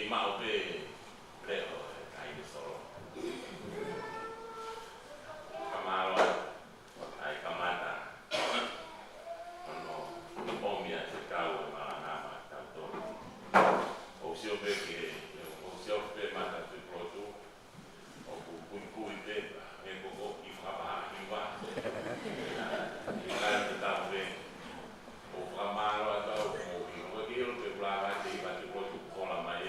mau pe leo ai solo kamalo ai kamata no pomia se kau mana tanto o se o pe que o se o pe mata tu proto o ku te e ko i fa ba i va i ka ta pe o kamalo ata o mo i o que o pe blava te va tu proto con la mai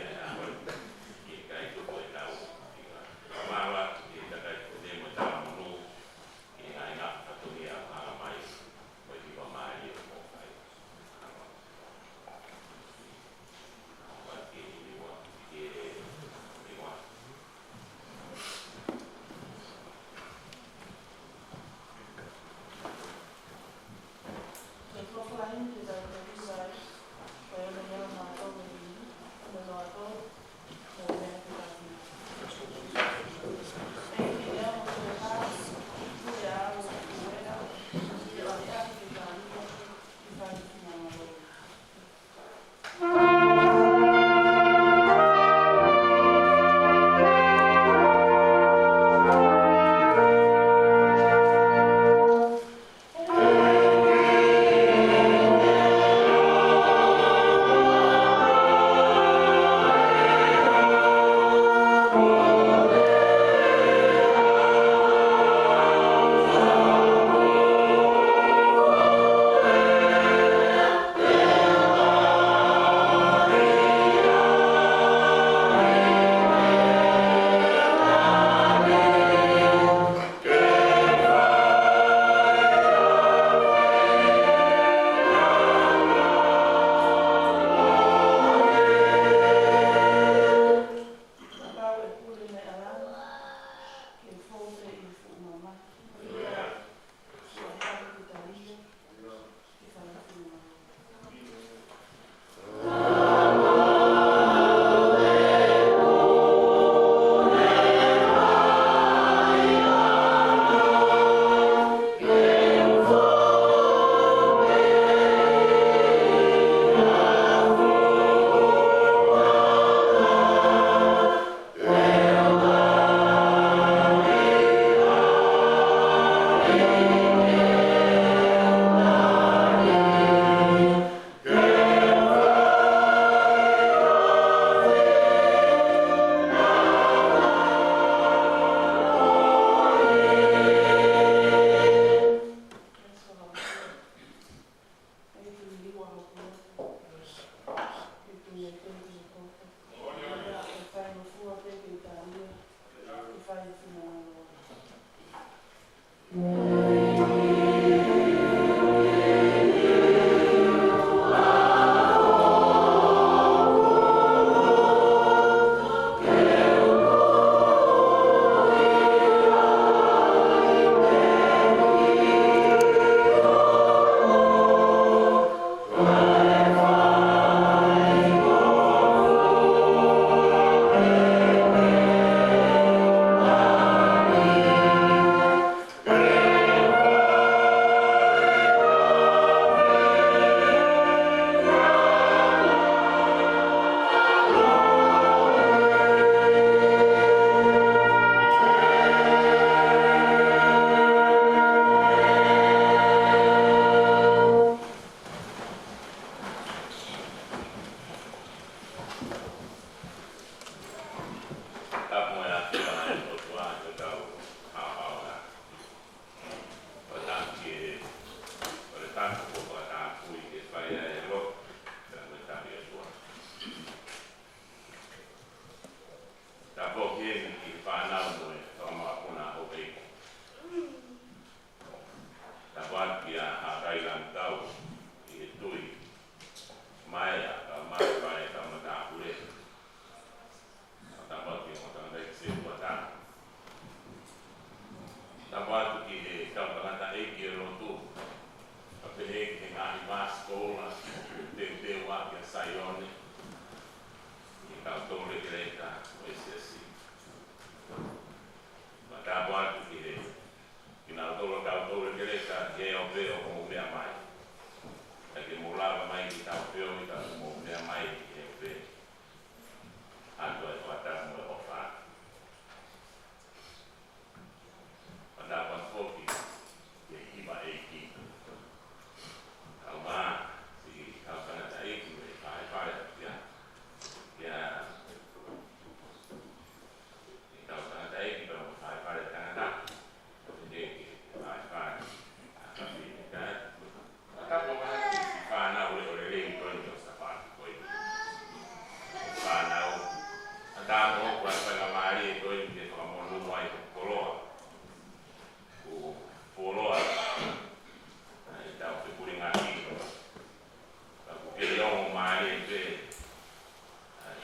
maari pe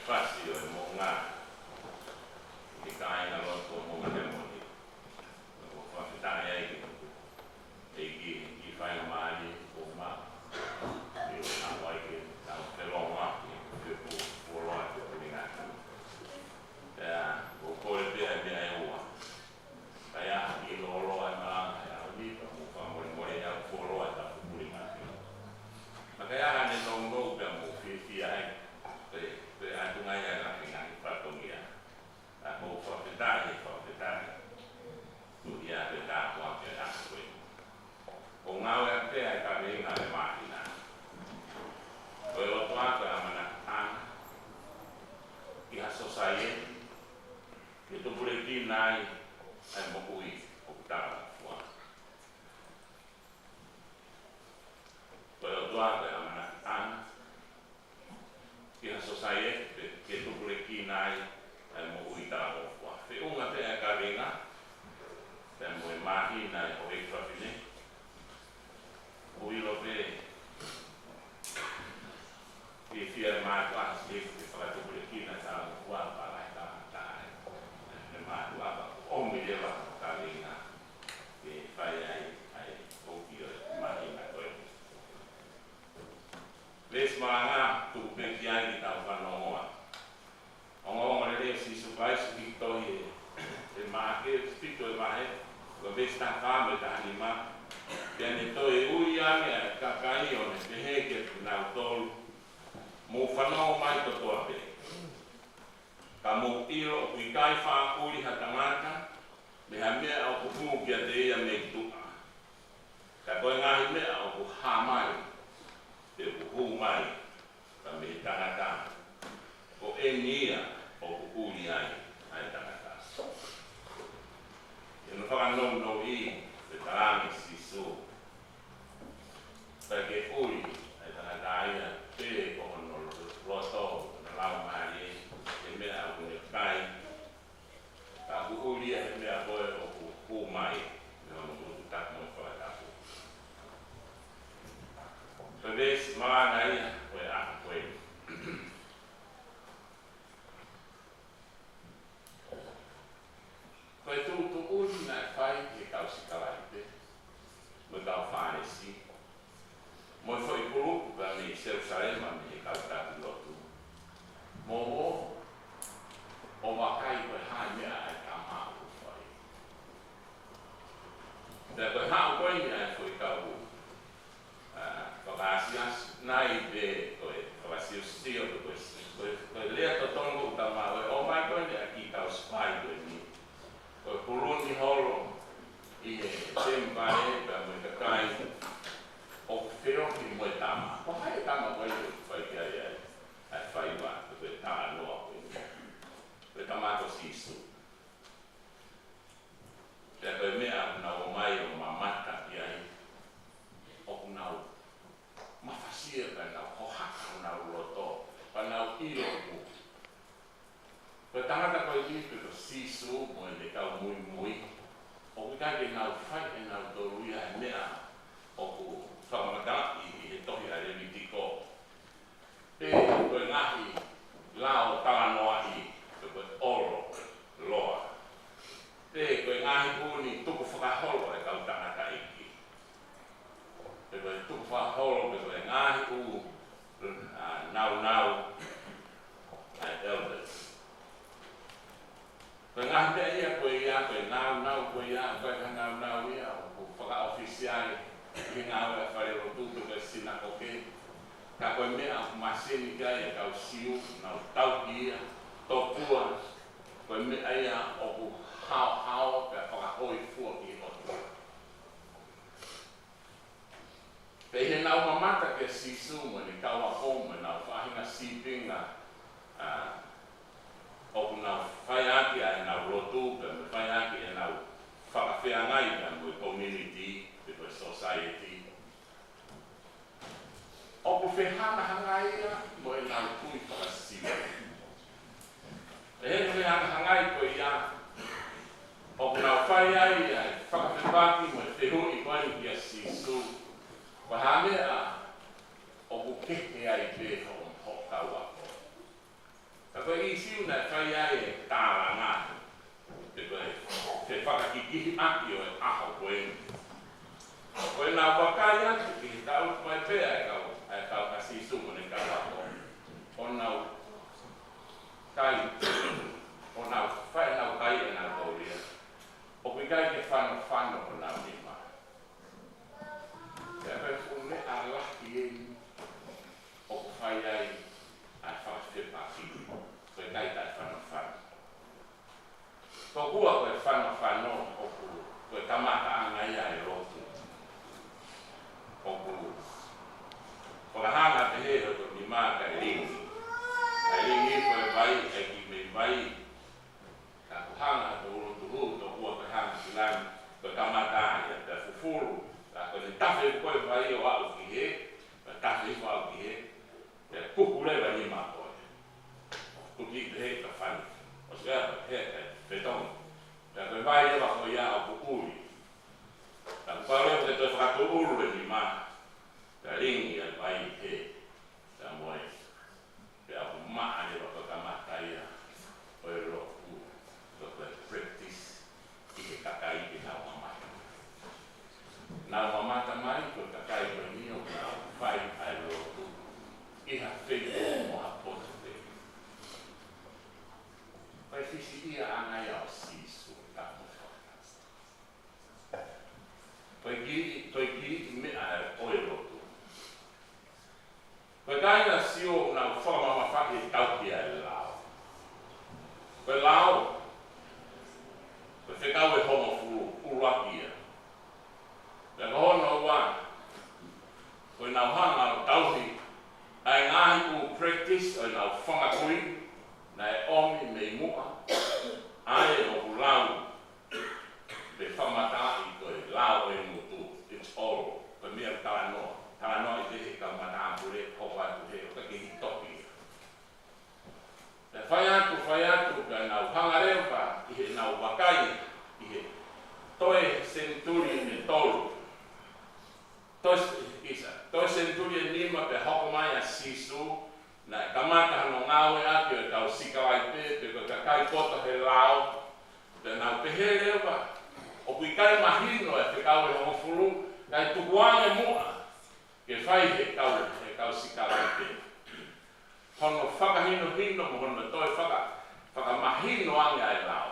fasi o Mounga ki kaina loto Mounga Heamoni o whawhetanga ei ki whainga maari o ma i o nā waike nā whelonga ki o puoloa ki o ringatu o kore pia mea e ua kai aha ki loloa e maranga e au nipa mo whamori more e au puoloa ta ringatu kai aha ne no pia mo whiwhia ai pe atungai ai la ringani whatongia a mo whawhetari tu ia pe tā kua pe a koe o ngau e pia e ka ringa e mahina koe o toa koe amana tanga ki ha society ki tu pureki nai ai mo ui o kutara fua koe o toa koe amana tanga ki ha society ki tu pureki nai ai mo ui tara fua fe unga pe e ka ringa pe mo e mahina e o e whawhine ui lo pe ki fia mātua si ki whakatupureki nai tara fua para e tātai e mātua o mirewa ka ringa ki whai ai o ki o mahina koe les maranga tuku peki ai ki tau whanongoa ongonga le leo si supaisu ki tohi e maake spito e mahe ko ves ta kame ta anima piane toi ui ane a kakai o ne te heke na tolu mo whanongo mai to toa pe ka mo ilo kui kai wha uri ha tangata me ha mea o kukungu kia te ia me tuka ka koe ngahi mea o ku ha mai te kuhu mai ka me tangata ko e nia o ku uri ai tangata e no whakanong no i te tarangi si so ke uri ai tangata ia te ko no roto na lau maari e mea o kune kai ka ku uri ai mea koe o ku mai me ono kutu tak mo whakatapu Pedes maranga ia koe aha koe koe tūtu uri nai whai ki kausi kalaite mo tau whanesi mo i whai puruku ka mi Jerusalema mi kautaki lotu mo o wakai koe hai mea ai ka mahu whai te koe hau koe ni ai koe kau Siasi nai pe koe Siasi koe lea to tongo ka mawe o mai koe ni aki kau spai koe ni koe puruni holo i he tempare ka mo ka kai o whio ki mo tama ko hai tama koe ni whai ki ai whai wa koe tama noa koe ni koe tamato sisu te koe mea na o mai o mamata ki ai o kunau mafasia ka na hohaka na roto pa na ilo ku pe tangata ko i pe ko sisu mo le ka muy o ka ke na fai na do ruia nea o ku whamata i he tohi a remitiko pe ko ngahi lao talanoa i pe ko oro loa pe ko ngahi kuni tuku whakaholo e kau tangata iki pe ko tuku whakaholo pe ko ngahi u nau ai elders pe ngahi te ia koe ia koe nau koe ia koe ka nau ia o whaka-ofisiai ki ngau e whare rotutu koe sina koke ka koe mea masini kai e kau siu nau tau ki ia topua koe mea ia o ku hao pe whakahoi fua ki hotu pe he nau mamata ke sisu mo ni kaua home nau whahinga sipinga o ku nau whai aki ai nau rotu pe me whai aki e nau whakawhiangai pe mo community pe mo society o ku whehana hangai mo e nau kui whakasiwa e he whehana hangai ko ia o ku nau whai ai whakawhepaki mo e whehui koe ki a sisu Wahame a o ku keke ai pe ho kaua. Ka koe I siu na whai ai e tāra ngā. Te koe te whakakikihi aki o e aho koe. Koe nā wakai atu ki tau mai pēa e kau ka sisu mo ne kaua ko. O nau kai, o nau whai nau kai e nā tauria. O kui kai ke whano o nau nima. Te apai fune a laki e o ku whai ai a whakawhipa ki. Koe kai tai whano. Ko kua koe whano o ku koe kamata angai ai rotu. O ku whakahanga te heo to ni mā ka ringi. Ka ringi koe vai e ki me vai. Ka kuhanga to urutuhu to kua koe hanga ki lani. Koe kamata ai te fufuru. Ka koe ni tafe koe vai o au ki he. Ka tafe o au ki he. Te kukulewa ni mā koe. Kuki te he ka whani. O sea he te whetong. Ka koe vai e wako ia o kukuri. Ka kupareo te toi whakato uru e ni mā. Ka ringi a vai he. Ka moe. Te aku maa e wako ka mataia. O e roku. Ka koe practice. I he kakai ki nau mamata. Nau mamata mai koe kakai koe ni o nau whai ai roku. I ha wheko mo ha poto te. Pai fisi ia angai au sisu ka mo whakasta. Toi giri mea e oe rotu. Koe kaina sio nau whakamama whaki tauki ai lao. Koe lao, koe whekau e homo furu, uruakia. Koe hono wā, koe nau hanga o tauhi, ai ngahi u practice o nau whangakui, na e omi me mua, ai o ulau, le whamatai koe lao e mutu, it's all, koe mea tānoa. Tānoa I te he ka matāpure, hoko atu he, o ka kihi topi. Te whai atu, ka nau hangareo pa, I he nau wakai, I he toe centuri me tolu. Toi centuri nima pe hoko mai a sisu, na e kamata hano ngawe atu e kau sikawai pe ka kai kota he lao, te nau pehe pa, o kui kai mahino e te kau e hongo furu, kai tukuane mua, ke whai he kau sikawai pe. Hono whakahino mo hono toi whakamahino ange ai lao.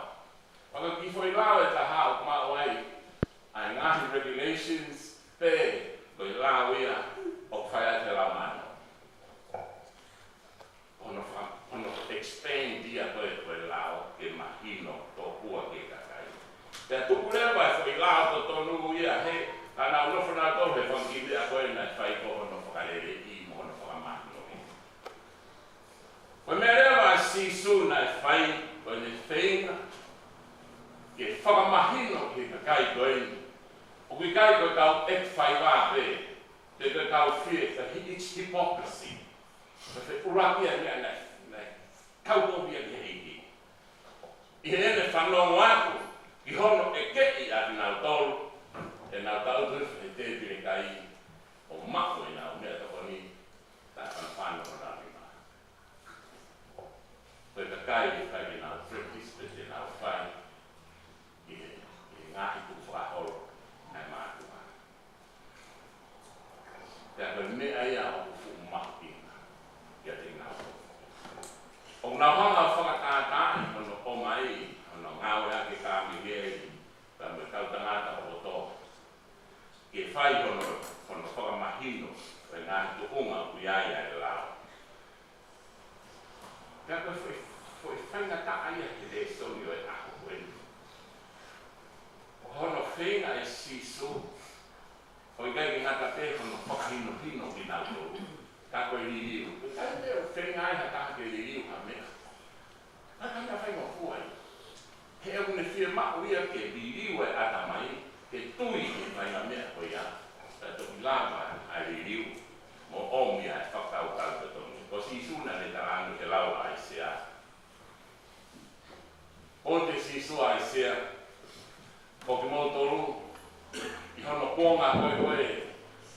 Whakakifo I lao e ta hao kuma wai, ai ngahi regulations pe, koi lao ia o whai a te lao mano. Hono expand ia koe lao ke mahino to kua ke kakai. Te tukulewa e whai lao to tonu ia he, ana ulofana to he whangili a koe na whai ko hono whakarere I mo hono whakamahino e. Koe mea rewa sisu na whai koe ne whainga ke whakamahino ke kakai koe ni. O kui kai koe kau ek whai wā pe, te koe kau whie, it's hypocrisy. Koe urakia mea nei, kau kopia ni heiki. I he ene whanongo aku, ki hono e kei ati nau tolu, e nau tau tufu he te pire kai, o mako I nau mea toko ni, tā whanwhano nā ni mā. Koe kakai I kai ki nau practice pe te nau whai, I ngahi ku whahoro. Te koe mea ia o kufu maki ia te ngau. O ngā hanga whakatātai hono o mai, hono ngāwe ake kāmi hei, ka me kau tangata o tō. Ke whai hono whakamahino, e ngāhi tu unga kui ai ai lao. Te koe whaingata aia te re soni o e ako koeni. O hono whenga e sisu, o I kai ki ngata te hono whakahino ki nā tōru, ka koe ririu. Kai mea o whenga ai ha taha ke ririu ha mea. Ka kanga whainga fuai. He au ne whia mao ia ke ririu e ata mai, ke tui ke whainga mea koe ia. Ka toki lava a ririu, mo omi ai whakau tau te tonu. Ko sisuna ne taranu ke lau ai sea. O te sisu ai sea, ko ki mo toru, I hono konga koe,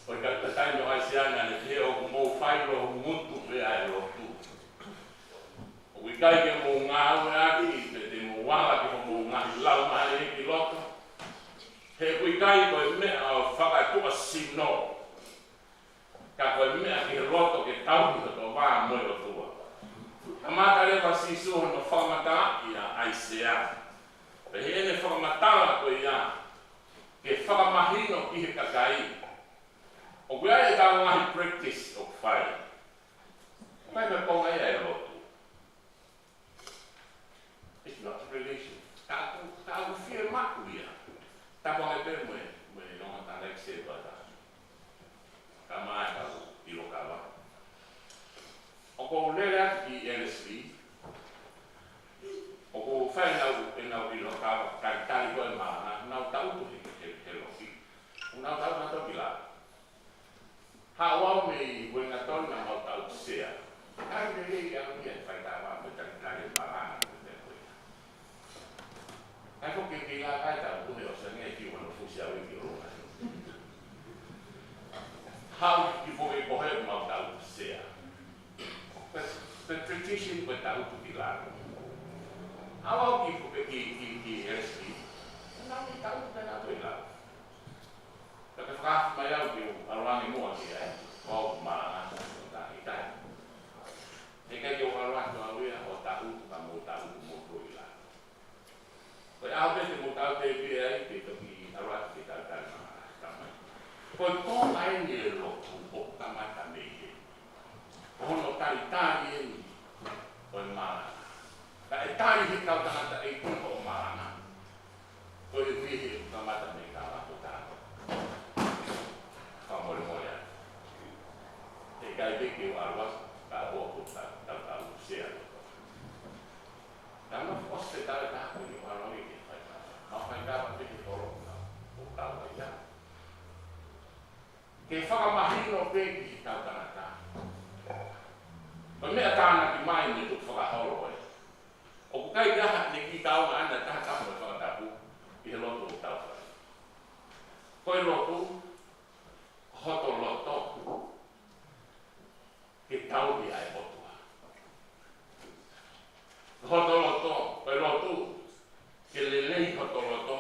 o I ka taino ai seanga ne te o mo whairo mutu pe ai rotu. kai ke Mounga aki te Mounga ke Mounga lau mai ki loto. He kui kai ko me a whakatua sino. Ka koe mea ki loto ke tau ki to wā moe o tua. Ka maka rewa sisu hono whakamata ia aisea. Pe he ene whakamatala koe ia. Ke whakamahino ki he kakai. O koe ai tau ngahi practice o whai. Kai me konga ia e loto. It's not a relation. Ka aku fia maku ia. Ta konga pe moe nonga ta lekse bata. Ka mai ka ilo kawa. O ko lele ati ki LSV. O ko whai nau ilo kawa. Ka tali koe maa. Nau tau tu he loki. Nau tau na toki la. Hawau me wenga tona mau tau sea. Ai me rei au ia whai tawa me tangitari marana. Ai ko ke la kai tau tu o sa ngai ki wano fusi au ki ro. How you for a bohem mau tau sea. The tradition ko tau tu ki la. Hawau ki ko ki resti. Nau ni tau tu na tu la. Tapi fraf mai au ki arangi mo ki ai. O marana ta itai. E kai yo arangi to au ia o tau ka mo tau mo ko ila. Koe awe te mo tau te pia ai, te toki arat te tau tau tamai. Koe tō ai ni e lotu o tamata me he. Hono tari tari e ni, koe marana. Ka e tari he tau tamata e kuno o marana. Koe e wihe o tamata me ka rato tāko. Ka mole mole ai. E kai peke o aruas, ka o tau sea. Nā whos te tau tāko ni whanongi ki whai tāko. Nā whai tāko te ki toro o tau wai ia. Ke whakamahino pēki ki tau tanata. Koe mea tāna ki mai ni tuk whakahoro e. O ku kai raha ne ki tau na ana taha tapu e whakatapu i he loto o tau whai. Koe loto, hoto loto, ke tau i ai hoto. Hoto loto, koe loto, ke lelei hoto loto,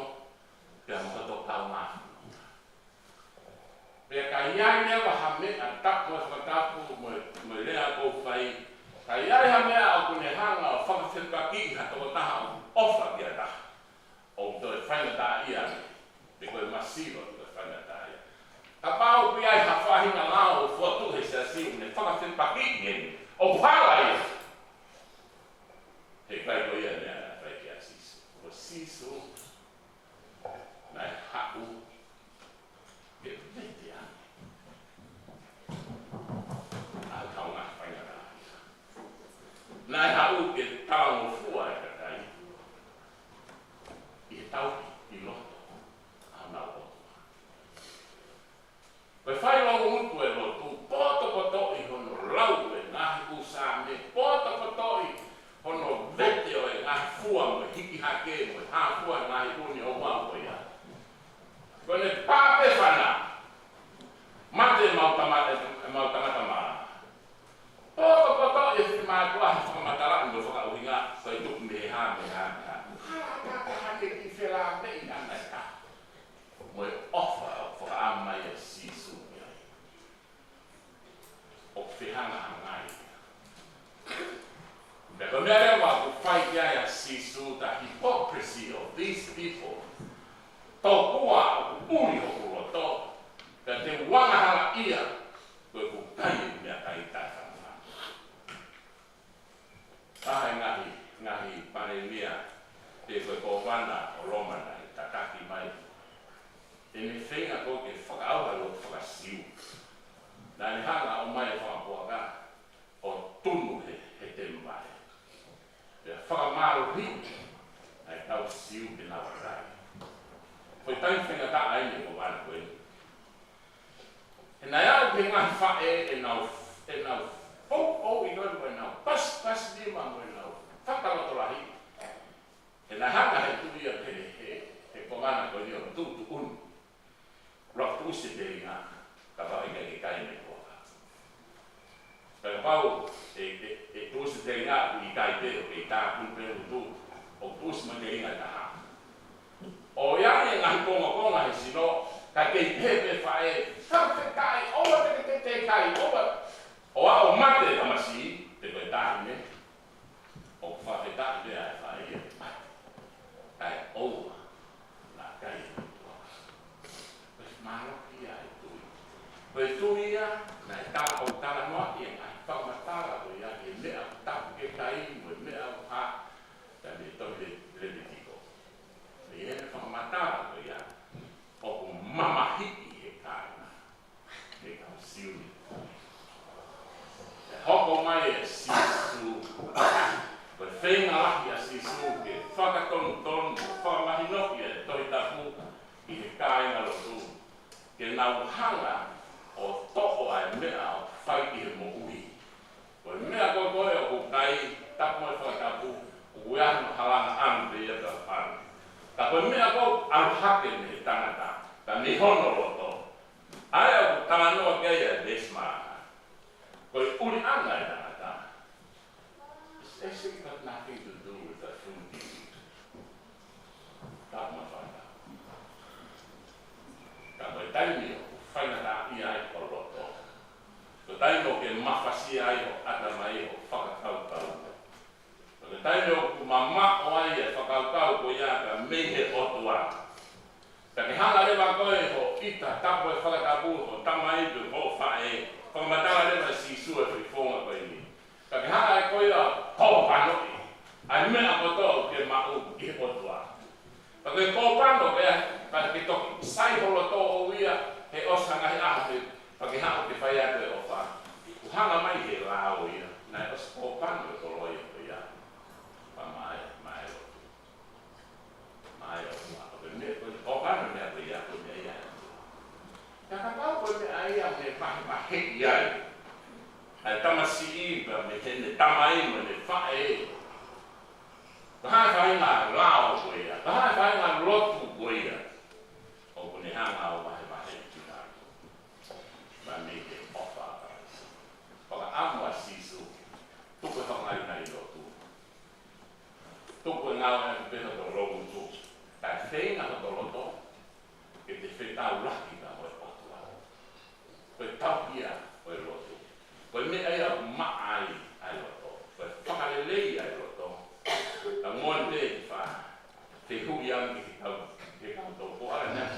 ke hoto tau ngā. Pea ka iai mea waha mea tapu e whakatapu mo lea kou whai. Ka iai ha mea au kune hanga o whakawhetpaki ha toko taha o ofa kia taha. O toi whaingata ia me, te koe masiwa te koe whaingata ia. Ka pāu pi ai ha whahinga ngāo o whotu he Siasi ne whakawhetpaki ngeni, o whala ia. He kai ko ia mea na whai kia sisu. O sisu, nai haku, ke vete ane. A tau ngā whaingata. Nai haku ke tau mo fua e katai. I he tau i loto, a nau otua. Koe whai longo mutu e lotu, poto poto i hono lau e ngahi usa me, poto poto i hono vete o e ngahi fua mo hiki hake mo ha fua ngahi uni o mau ia. Kone pape whana, mate mau tamata maa. Poto e whima kua he whakamatara ndo whakauhinga, koe tuk me ha. Haka hake ki whela me i nana ka. Mo e ofa o whakaamai e sisu ia. O whihanga hangai. Pero mea rewa ku whai ia ia sisu, the hypocrisy of these people. Tō kua o ku uri o ku roto, ka te wangahara ia, koe ku kai mea kai tai whanua. Tahe ngahi panemia, te koe ko wana o Romana i takaki mai. E me whenga ko ke whakaauha lo whakasiu. Nā ni hanga o mai whakapuaka, o tunu he te mai. Whakamaro ri, ai tau siu pe nā warai. Koe tai whenga tā aine ko wana koe. E nai au ke ngahi whae e nau o i noe koe nau pas lima koe nau whakaloto rahi. E nai hanga he tuia he kongana koe ni o tūtu unu. Rock usi te inga, ka whainga ke kaine koa. e tusi te ngā i kai te o e tā kupe utu o tusi ma te inga taha. O iai ngā konga he sino, ka kei pepe whae, Faifekau, oa te kai, oa. O a o mate tamasi, te koe tahi me, o Faifekau te ai whae, ai oa, la kai utua. Koe maroki ai tui. Koe tui ia, nai tala o tala noa ia, ai whakamatara koe ia, e mea tapu ke kai, mo e mea o ha, ta me tohi le tiko. Me ene whakamatara koe ia, o ku mamahiki e kāna, e kau siuni. E hoko mai e sisu, koe whenga lahi a sisu, ke whakatonu, whakamahinoki e tohi tapu, i he kāinga lotu, ke nau hanga o toko ai mea o whai i he mo ui. Koe mea koe o ku kai, tapu mai whakatapu, u ueano halanga anu te ia ka whanu. Ta koe mea koe aruhake me he tangata, ta mihono roto. Ai au tamanoa keia desmaa. Koe uri anga e tangata. It's actually got nothing to do with the food you eat. Tapu mai whakatapu. Ka koe taimi o whainata i ai o roto. Koe taimi o ke mawhasi ai o atamai o whakakaukau. Koe taimi o ku mamako ai e whakaukau ko ia ka mehe otua. Ka ke hanga rewa koe ho ita tapu e whakatapu ho tamaitu ho whae. Whakamatara rewa sisu e whiwhonga koe ni. Ka ke hanga e koe a kōpanoki. Ai mea koto ke mau i otua. Ka koe kōpano koe ka ke toki sai holo tō o ia he osanga he ahu. Ka ke hanga ke whai ate o wha. Ku hanga mai he lao ia. Nai os kōpano e toloi ko ia. Pa mai o. Mai o. Koe mea koe kōpano mea koe ia koe mea ia. Ka kakau koe mea ia me maheki ai. Ai tamasi iba me tene tamaima me whae. Ka hai ngā lao koe ia. Ka hai ngā lotu koe ia. O kone hanga o mahe ki tāku. Ma me ke ofa kaisi. Waka amua sisu. Tuko whangai nai lotu. Tuko ngau e peha to rogu tu. Ka whenga to loto. Ke te whetau laki ka moe otua. Koe taukia koe lotu. Koe mea ia maai ai loto. Koe whakalelei ai loto. Ka moe te wha. Te hui angi ke kau tō ko ara nea.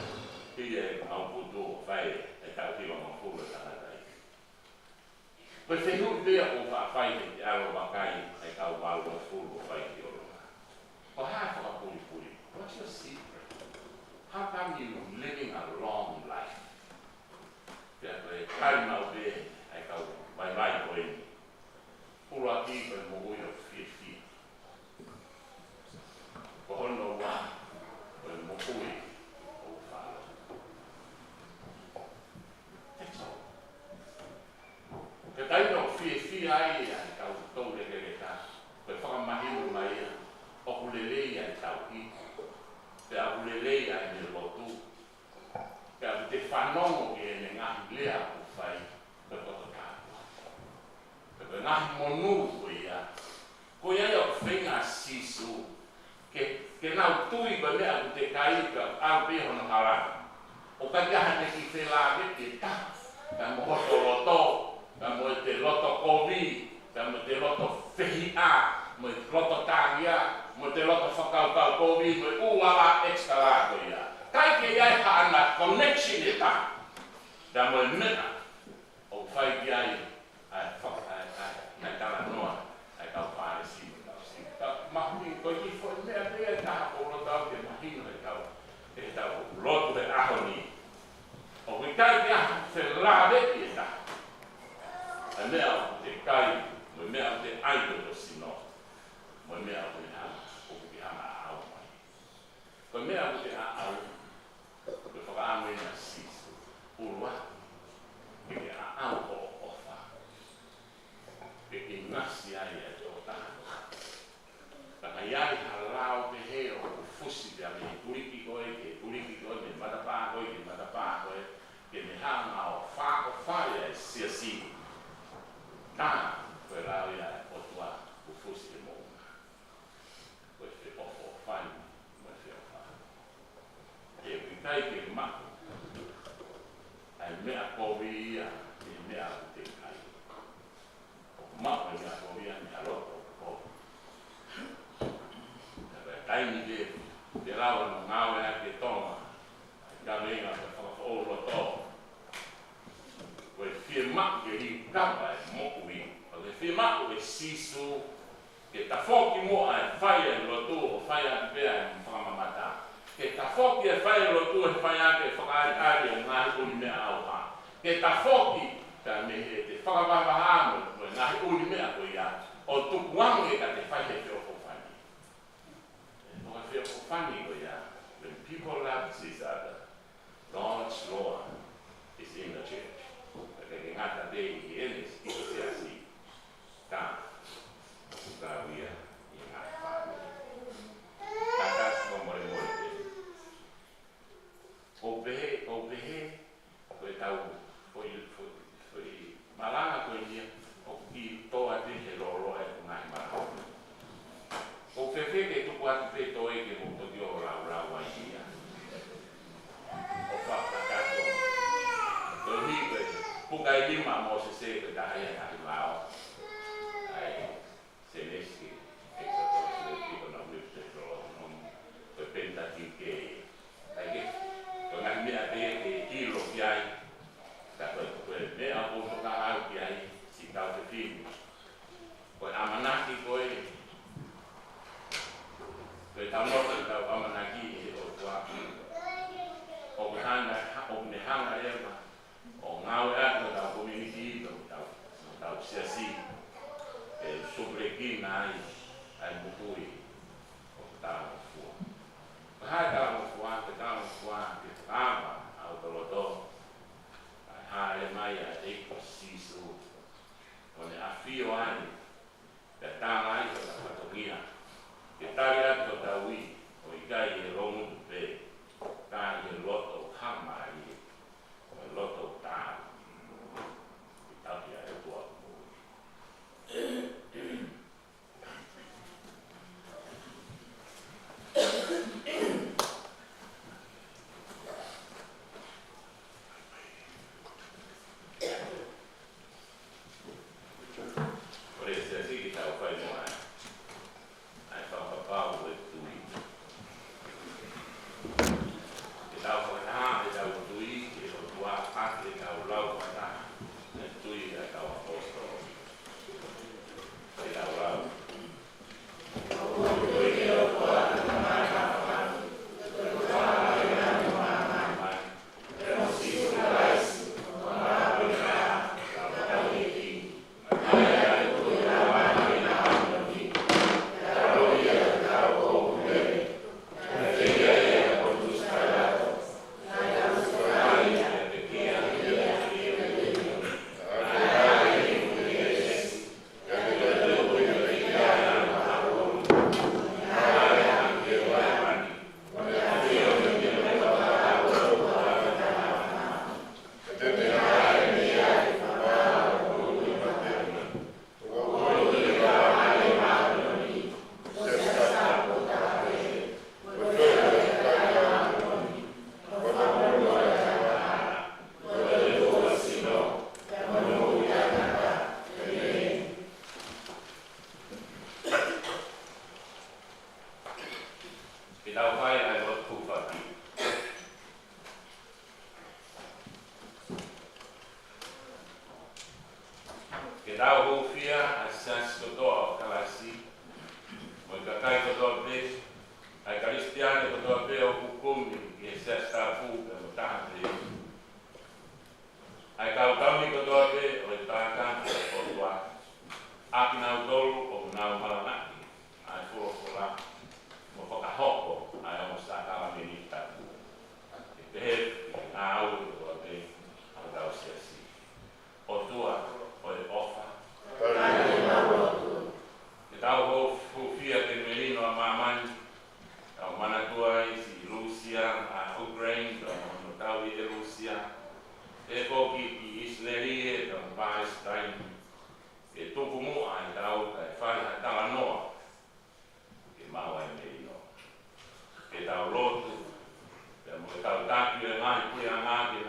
Hia e au putu o whai e tau tiwa mawhuru e tātai. Koe te hui pia o wha whai te aro wakai e kau waru o furu o whai ki orunga. Ko haa whakapuri. What's your secret? How come you living a long life? Pia koe kai mau be e kau vai koe ni. Pura ki koe mo ui o whiwhi. Ko hono wā koe mo ui. Ke taino whiwhi ai e kau tau reke ka. Koe whakamahinu mai e. O kulelei ai tau ki. Te akulelei ai me lotu. Ke au te whanongo ke e ngahi lea ku whai. Koe koto kātua. Koe ngahi monu koe ia. Koe ai au whenga sisu. Ke nau tui koe mea ku te kaika au pihono haranga. O ka kiaha ne ki whelāke te ta. Ka mo hoto loto. Ka mo te loto kovi. Ka mo te loto whehi a. Mo te loto tāngia. Mo te loto whakaukau kovi. Mo uala extra lāko ia. Kai ke iai haana connection e ta. Ka mo mena. O whai ki ai. Ai tala noa. Ai kau whaare si. Ka mahui koe ki whoi mea mea taha o loto au ke mahino e kau. E tau lotu e ahoni. O kui kai ki aha whelāweki e taha. A mea o te kai, mo mea o te aido o sino. Mo mea o te hanga, o ki hanga a au mai. Ko mea o te a au, ko whakaamui na sisu. Urua, ke a au o ofa. Ke ki ngasi ai e tō tāna. Taka iai halau te heo o fusi te ame turiki koe, ke turiki koe, me matapā koe, ke matapā koe. Ke me hanga o whako whare e Siasi. Tāna, koe lawa no ngawe ake Tonga. Ka venga ka whakaoro tō. Koe whia mak ke hi kapa e mokui. O ke whia mak e sisu ke ta whoki mo ai whai e lotu o whai a pēa e whakamamata. Ke ta whoki e whai e lotu e whai a ke whakaari o ngahi uni mea au ha. Ke ta whoki ka me he te whakawawahamo o ngahi uni mea koe ia. O tukuangu e ka te whai he whio whani. O ka whio whani koe ia. When people love each other, God's law is in the church. Ke ngata te i ene i Siasi. Ka wia i ngai whani. Takas o more te. O pehe, koe tau, malanga koe nia, o ki toa te he loro e ngai marao. O Faifekau tuku atu pe toe ke mo toki o rau ai ia. O whakakato. Koe hiwe, puka i lima mo se koe taha ia ngai lao. Ai, Seneski, SAPTE1SEPITEMA koe pentati ke. Ai ke, koe ngai mea te ke hilo ki ai. Ta koe mea o ka au ki ai, si tau te whinu. Koe amanaki koe, koe tau nota tau amanaki e o tuaki. O ke hanga, o ne hanga ema, o ngau e atu tau community, tau Siasi, e sobreki nai, ai mukui, o tau fua. Koe hai tau fua, ke tama, au toloto, ai hae mai a eko sisu, o ne awhio ai, te tāna ai o ta whatokia. Ke tari atu o tau i, o i kai e rongu tupe, kai e loto hama i, o e loto tāna. I taki a e tua kumui. Ore Siasi ki tau whai moa e. Ai whakapau e tui. Ke tau whakataha e tau tui, ke o tua pake tau lau whakataha. E tui e tau apostolo. E tau lau. Ke tau hofia a Siasi kotoa o kalasi, mo i kakai kotoa pe, ai karistiane kotoa pe o kukumi ki e Siasi tāpū pe mo taha te. Ai kaukami kotoa pe o i tākanta o tua. Aki nau tolu o nau malanaki, ai furo kola, mo whakahoko ai o sa kalamini tatu. E pehe, ngā au kotoa pe, au tau Siasi. O tua, o e ofa. Ke tau hofia ke merino a mamani, tau manatua i si Lucia, a Ukraine, tau tau i e Lucia. E koki i Islerie, tau Palestine. Ke tuku mua i tau kai whai ha tala noa. Ke maua e merino. Ke tau lotu, ke mo e tau taki e ngai pui a ngāti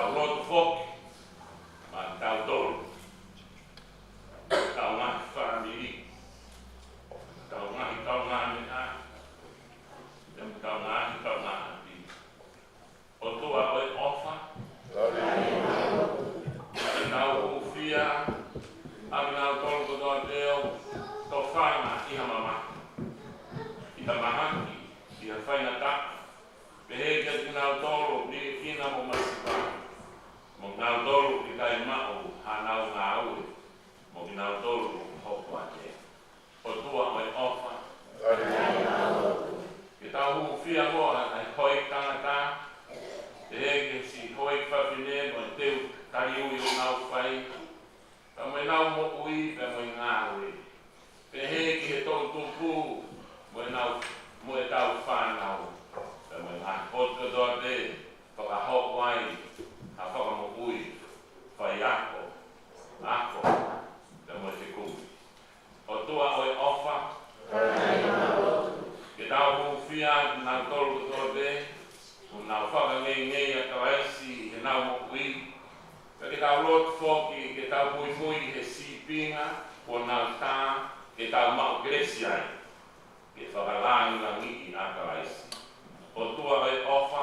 tau lotu foki, ma tau tolu. Tau ngahi whamiri, tau ngahi a, tau ngahi. O tua oi ofa, tau ufia, nau tolu kotoa teo, tō whainga iha mama. I ta mahaki, i a whainga taka. Pehe kia ki nau tolu, ni kina mo masipa. Mo nau tolu ki kai mao, ha nau ngā aue. Mo ki nau tolu, hopo ate. O tua oi ofa. Ki tau hu fia moa, ai hoi tangata. Pehe kia si hoi whawhine, mo teu kari ui o nau whai. Ka mai nau mo ui, pe mo ngā aue. Pehe ki he tau tupu, mo e tau whanau. Pe mo ngā hotka doa te, whakahok wai, ha whakamo ui, whai ako, pe mo te kui. O tua oi ofa, ke tau hūwhia, nau tolu doa te, nau whakangei a kawaisi, he nau mo ui. Pe ke tau lotu whoki, ke tau mui he sipinga, po nau tā, ke tau mau gresiai, ke whakalangi na ngiki a kawaisi. O tua oi ofa,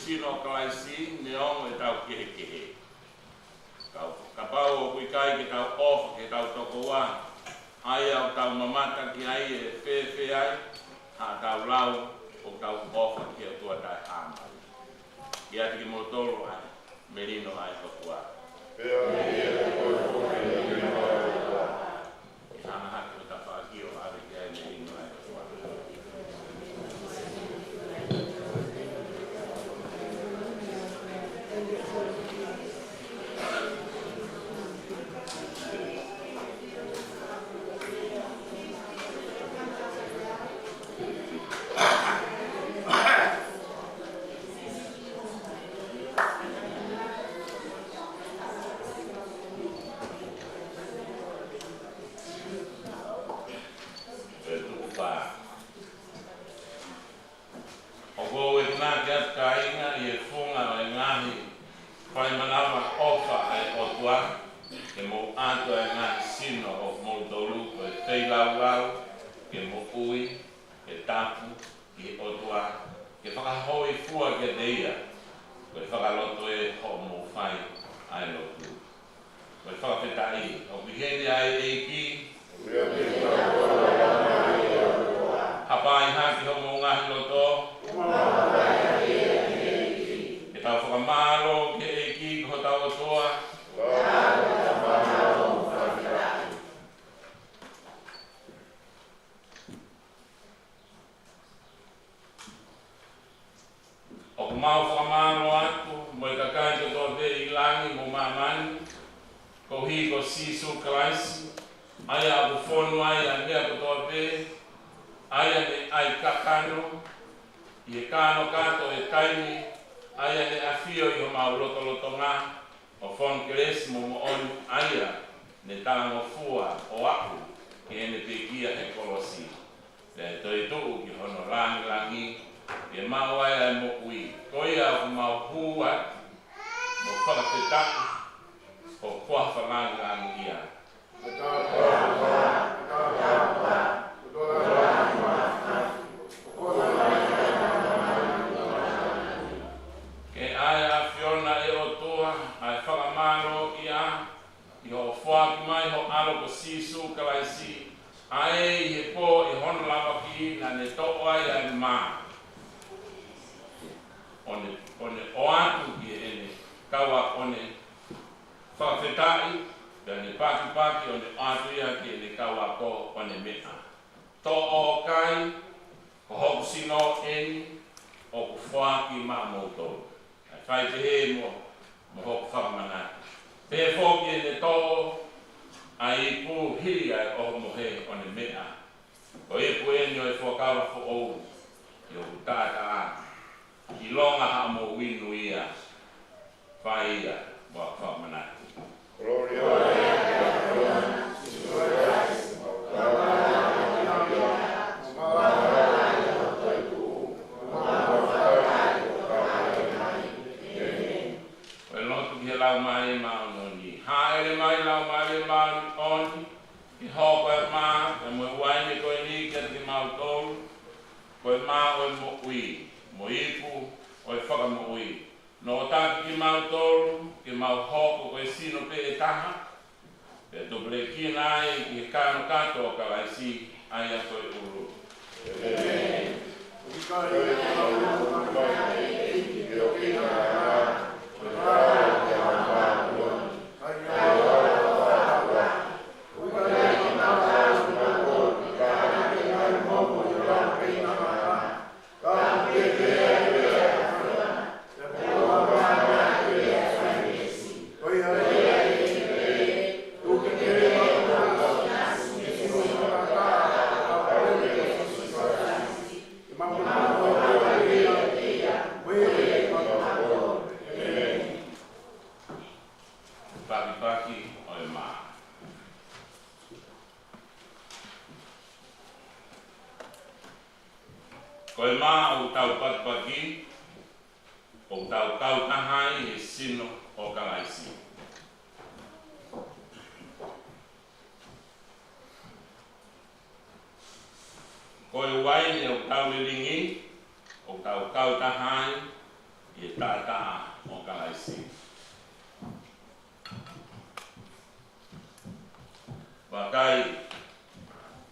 sino kalaisi neong e tau kehe. Ka pau o kui kai ke tau ofa ke tau toko wā. Ai au tau mamata ki ai e whewhe ai. Ha tau lau o tau ofa ki a tua tai hāmari. Ki ati ki motoro ai, merino ai whakua. Pea ni e koe merino ai whakua. Ki hana haki o ta whakio ari ki ai merino ai whakua. ne tala fua o aku ke ene te kia he kolosi. Le toi tuu ki hono langi ke maua e mo kui. Koia o mau hua mo whakatitaki o kuafa langi ia. Ke ai a Fiona e o toa, ai whakamaro ia, i ho whaaki mai ho alo ko sisu kalaisi, ai he po i hono lava ki na ne toa ai maa. One o atu ki ene kawa one whakawhetai, pia ne paki one atu ia ki ene kawa ko one mea. To o kai, ko hoku sino eni, o ku whaaki maa moutou. Whai te he mo hoku whakamana. Te whoki e ne tō, ai pu hiri ai o mo he o ne mea. O e pu e nio e whakawa fo ou, i o kutaka a. I longa ha mo winu ia, whai ia, wa whakamana. Lau mai maunoni. Haere mai lau mai maunoni. I hoko e maa, e mo waini koe ni kia te mautolu. Koe maa o e mo ui. Mo ipu o e whaka mo ui. No taki ki mautolu, ki mau hoko koe sino pe e taha. Pe doble kina ai ki kano kato o kalaisi ai a koe uru. Amen. Koe maa o tau patpaki, o tau kautahai e sino o kalaisi. Koe waini o tau lilingi, o tau kautahai e tata o kalaisi. Wakai,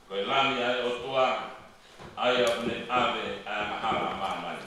koe lami ai o tua, ai o ne ave a mahala mamai.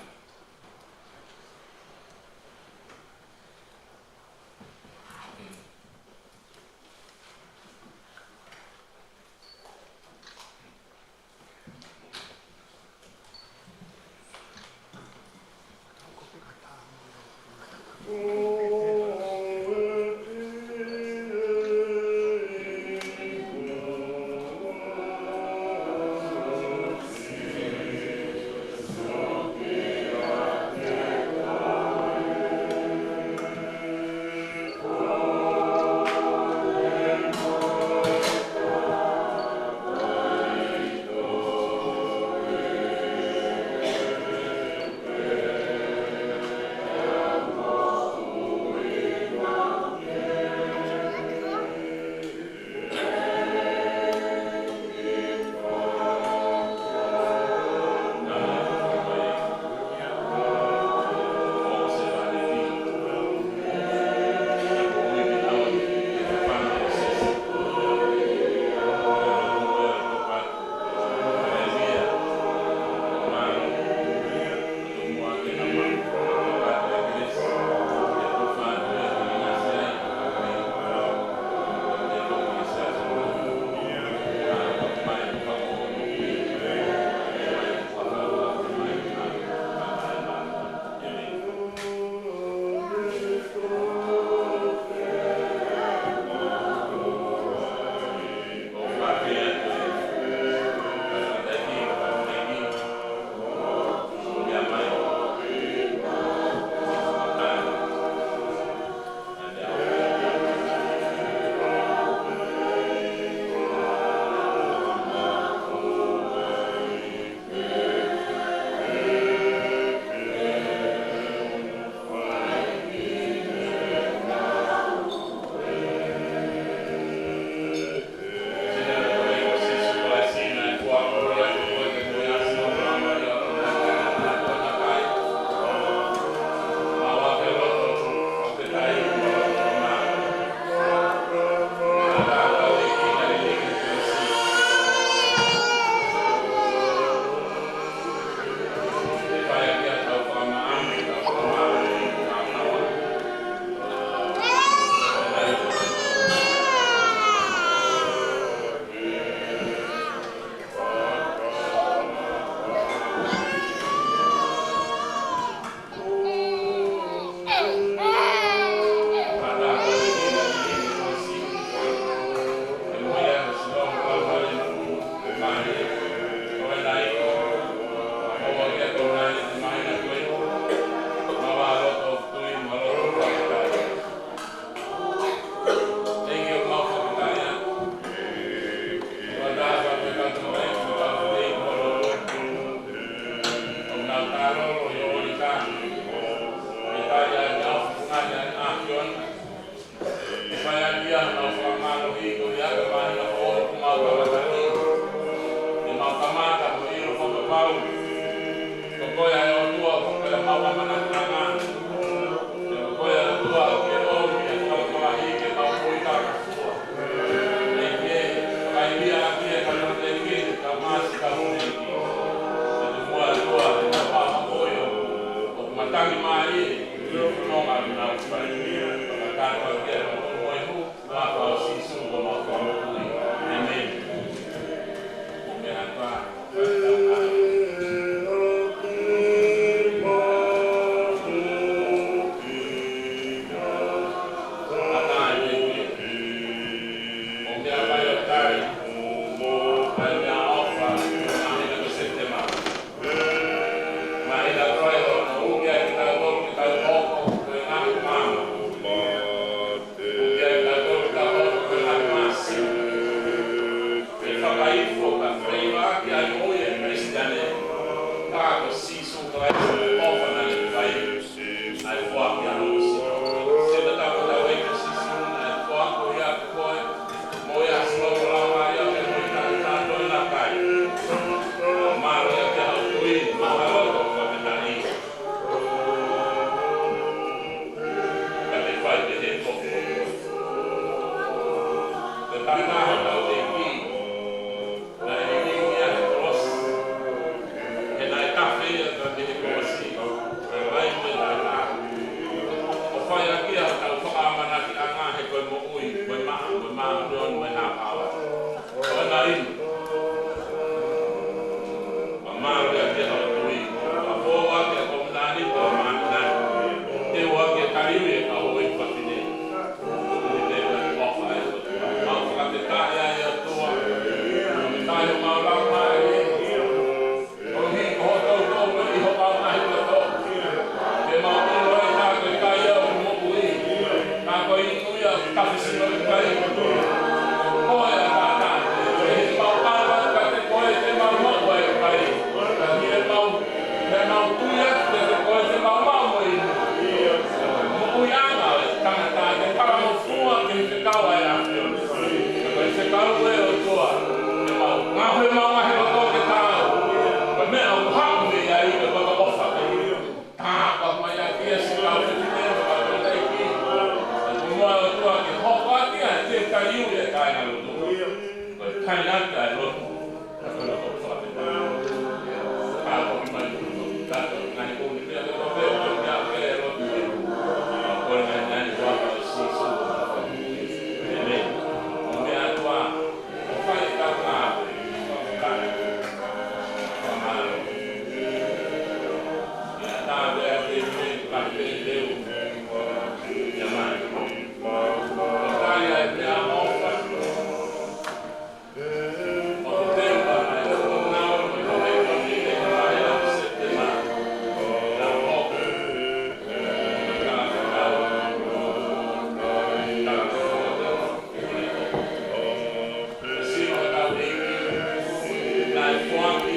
Oh,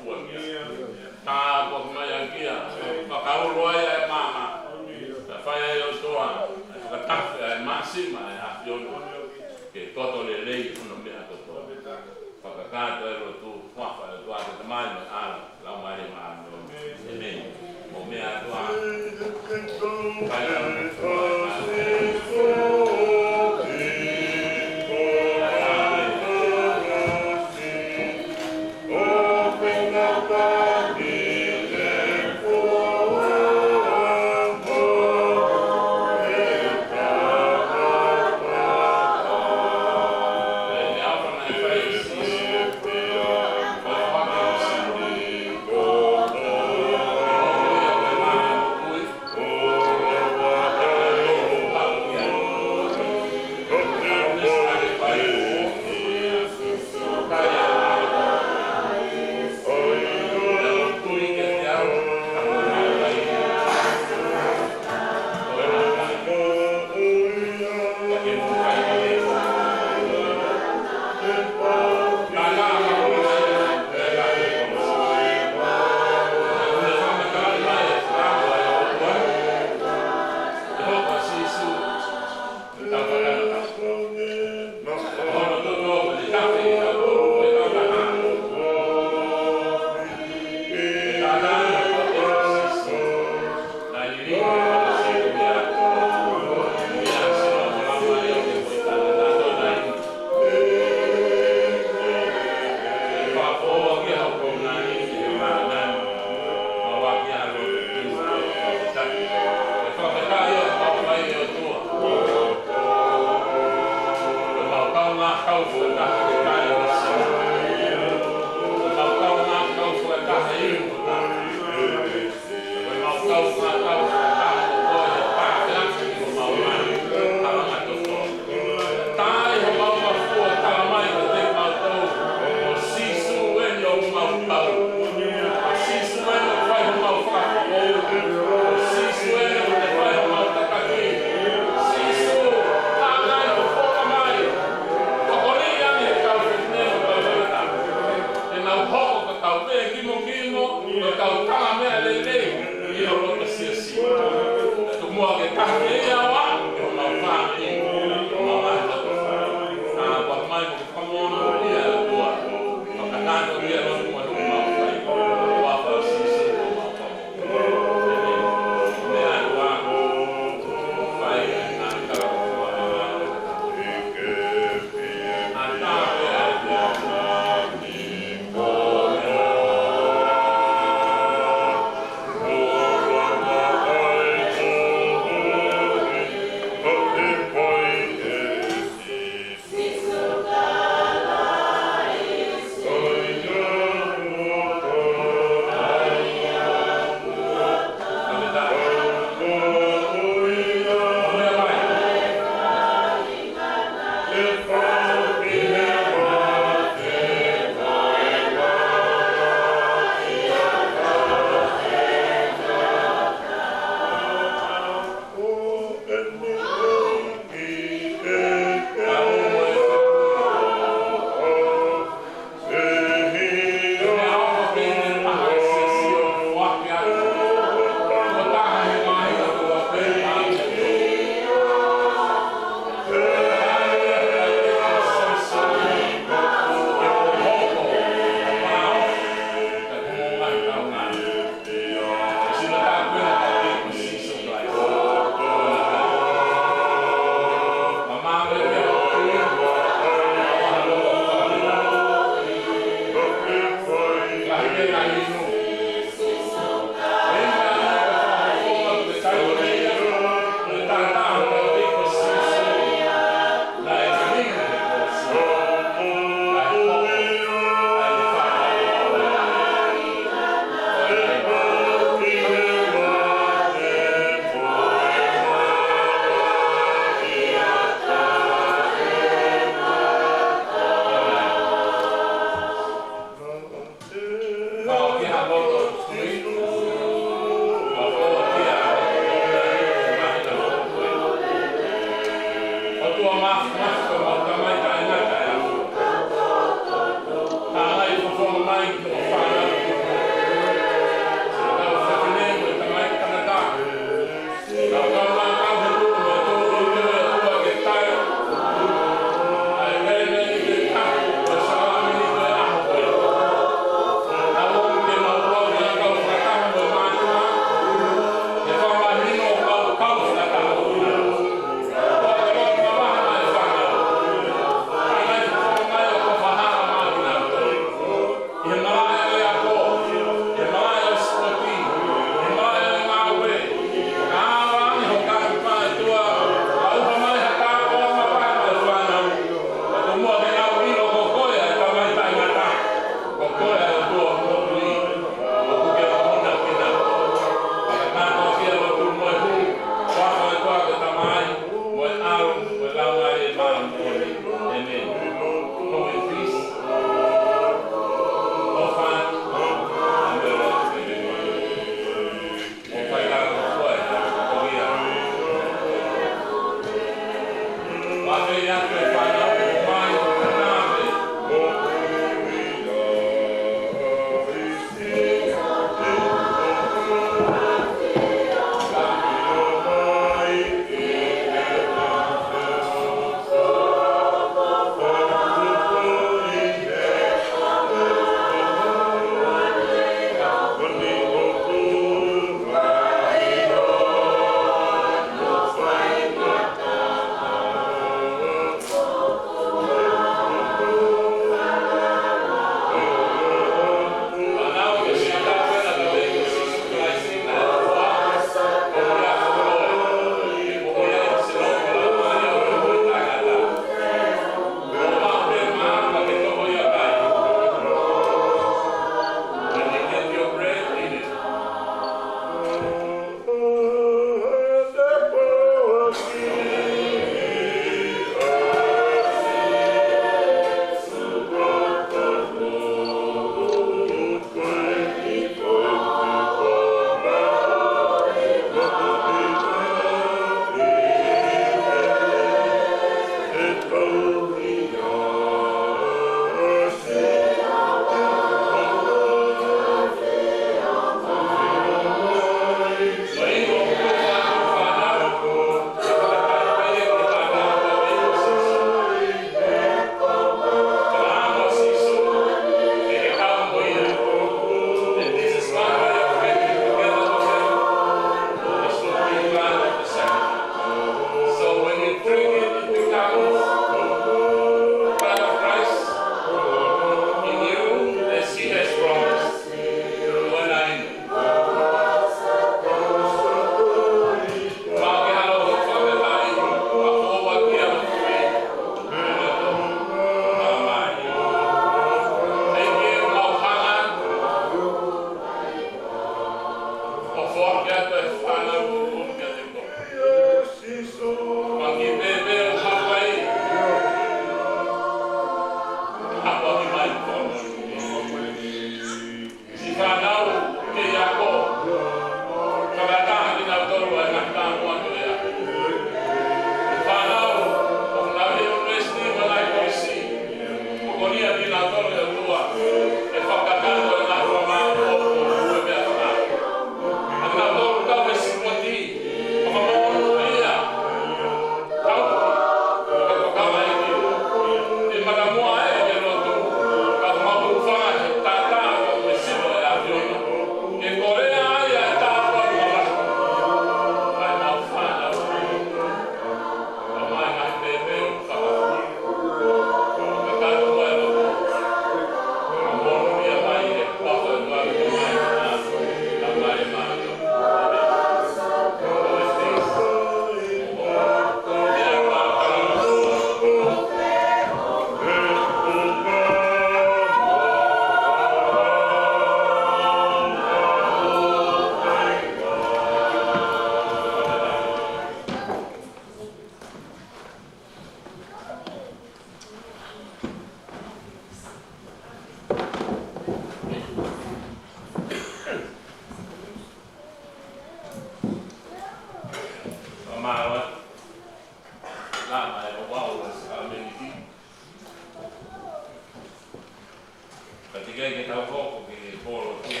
que tau foco que polo que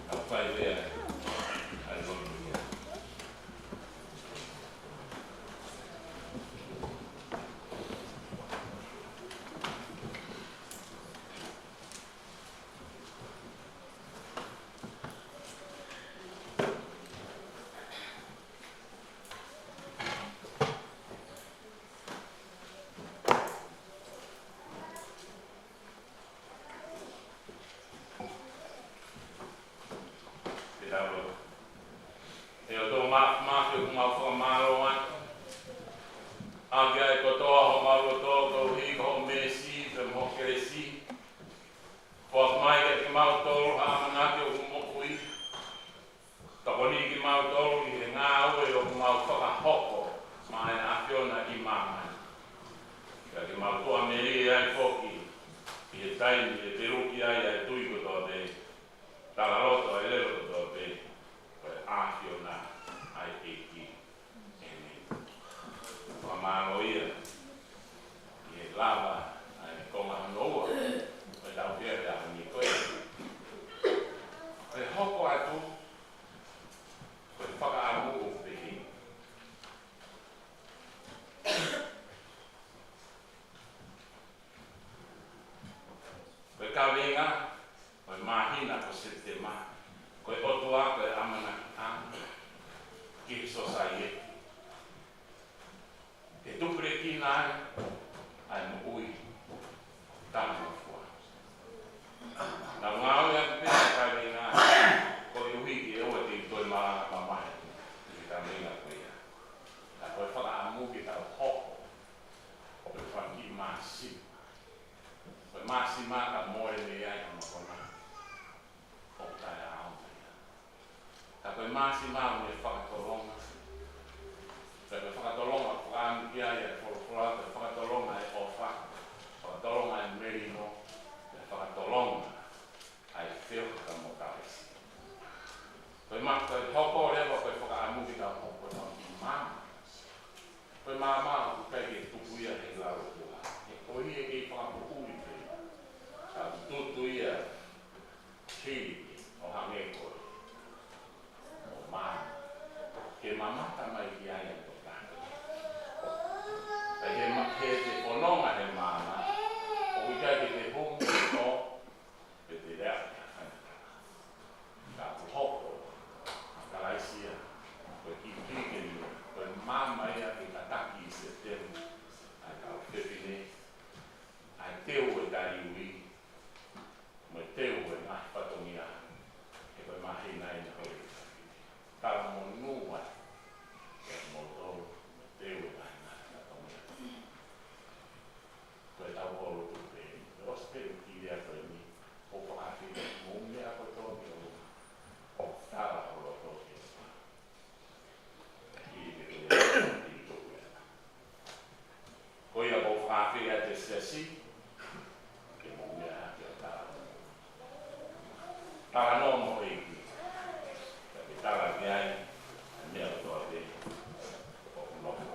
tau fai lea al lonia. Siasi, che Mounga paranomo iki, capitala che hai nel tuo te, o no.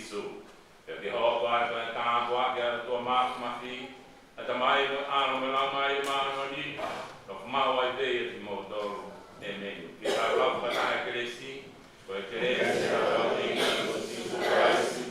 so. Ke ho pa ta wa ke to ma fi. Ata mai ano me la mai no di. No ma wa de mo do e me. Ke la pa na kresi. Ko kresi la ni ko si ko kresi.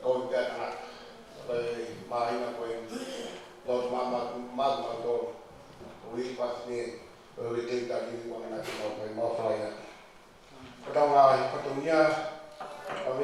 Con cái anak Sampai main apa yang Lord Mama to We pas ni We think that you want to know my more fly Tonga, Patunya